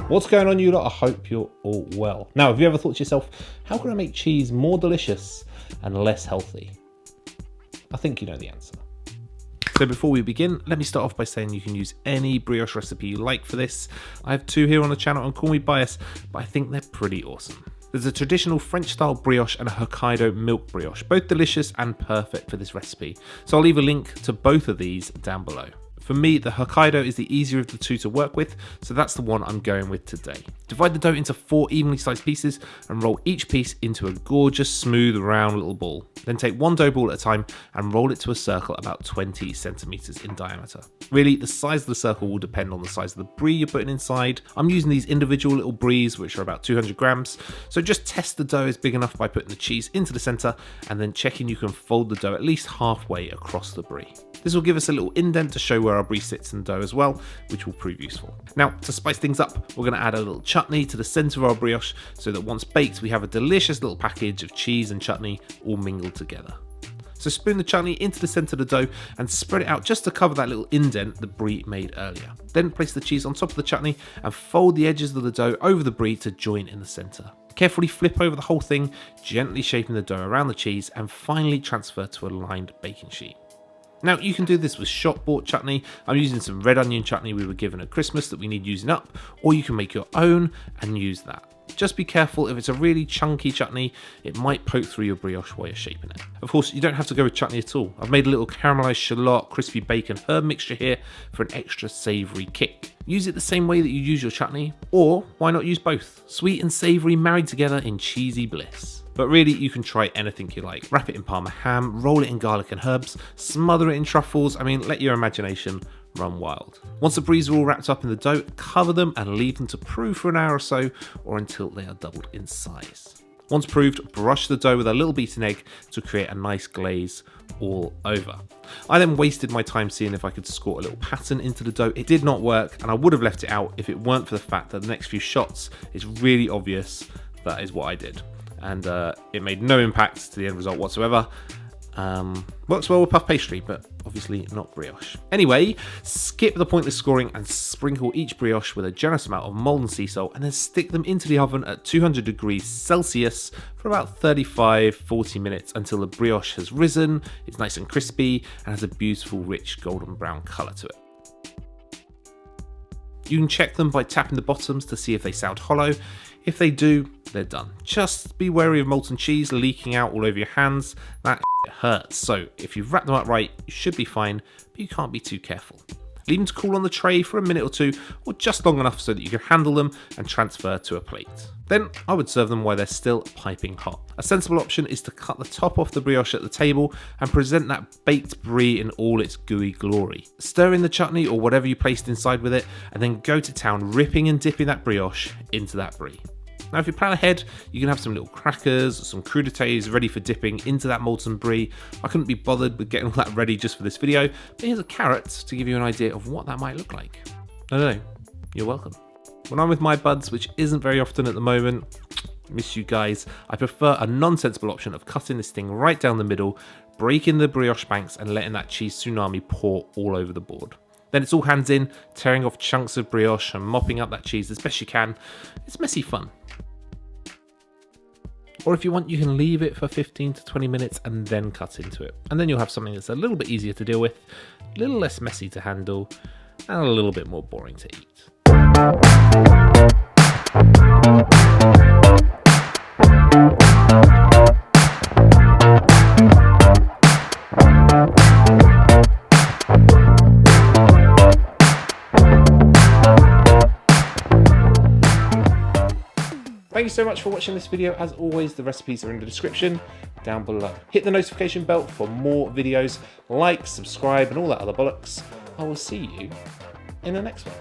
What's going on, you lot? I hope you're all well. Now, have you ever thought to yourself, how can I make cheese more delicious and less healthy? I think you know the answer. So before we begin, let me start off by saying you can use any brioche recipe you like for this. I have two here on the channel and call me biased, but I think they're pretty awesome. There's a traditional French style brioche and a Hokkaido milk brioche, both delicious and perfect for this recipe. So I'll leave a link to both of these down below. For me, the Hokkaido is the easier of the two to work with, so that's the one I'm going with today. Divide the dough into 4 evenly sized pieces and roll each piece into a gorgeous, smooth, round little ball. Then take one dough ball at a time and roll it to a circle about 20 centimeters in diameter. Really, the size of the circle will depend on the size of the brie you're putting inside. I'm using these individual little bries, which are about 200 grams. So just test the dough is big enough by putting the cheese into the center and then checking you can fold the dough at least halfway across the brie. This will give us a little indent to show where our brie sits in the dough as well, which will prove useful. Now, to spice things up, we're going to add a little chutney to the center of our brioche so that once baked, we have a delicious little package of cheese and chutney all mingled together. So spoon the chutney into the center of the dough and spread it out just to cover that little indent the brie made earlier. Then place the cheese on top of the chutney and fold the edges of the dough over the brie to join in the center. Carefully flip over the whole thing, gently shaping the dough around the cheese, and finally transfer to a lined baking sheet. Now, you can do this with shop bought chutney. I'm using some red onion chutney we were given at Christmas that we need using up, or you can make your own and use that. Just be careful, if it's a really chunky chutney, it might poke through your brioche while you're shaping it. Of course, you don't have to go with chutney at all. I've made a little caramelized shallot, crispy bacon, herb mixture here for an extra savory kick. Use it the same way that you use your chutney, or why not use both? Sweet and savory married together in cheesy bliss. But really, you can try anything you like. Wrap it in Parma ham, roll it in garlic and herbs, smother it in truffles. I mean, let your imagination run wild. Once the bries are all wrapped up in the dough, cover them and leave them to prove for an hour or so, or until they are doubled in size. Once proved, brush the dough with a little beaten egg to create a nice glaze all over. I then wasted my time seeing if I could score a little pattern into the dough. It did not work, and I would have left it out if it weren't for the fact that the next few shots, it's really obvious that is what I did. And it made no impact to the end result whatsoever. Works well with puff pastry, but obviously not brioche. Anyway, skip the pointless scoring and sprinkle each brioche with a generous amount of molten sea salt and then stick them into the oven at 200 degrees Celsius for about 35-40 minutes until the brioche has risen, it's nice and crispy, and has a beautiful rich golden brown colour to it. You can check them by tapping the bottoms to see if they sound hollow. If they do, they're done. Just be wary of molten cheese leaking out all over your hands. That hurts. So if you've wrapped them up right, you should be fine, but you can't be too careful. Leave them to cool on the tray for a minute or two, or just long enough so that you can handle them and transfer to a plate. Then I would serve them while they're still piping hot. A sensible option is to cut the top off the brioche at the table and present that baked brie in all its gooey glory. Stir in the chutney or whatever you placed inside with it, and then go to town ripping and dipping that brioche into that brie. Now, if you plan ahead, you can have some little crackers or some crudités ready for dipping into that molten brie. I couldn't be bothered with getting all that ready just for this video, but here's a carrot to give you an idea of what that might look like. No, you're welcome. When I'm with my buds, which isn't very often at the moment, miss you guys, I prefer a non-sensible option of cutting this thing right down the middle, breaking the brioche banks and letting that cheese tsunami pour all over the board. Then it's all hands in, tearing off chunks of brioche and mopping up that cheese as best you can. It's messy fun. Or if you want, you can leave it for 15 to 20 minutes and then cut into it. And then you'll have something that's a little bit easier to deal with, a little less messy to handle, and a little bit more boring to eat. Thank you so much for watching this video. As always, the recipes are in the description down below. Hit the notification bell for more videos, like, subscribe, and all that other bollocks. I will see you in the next one.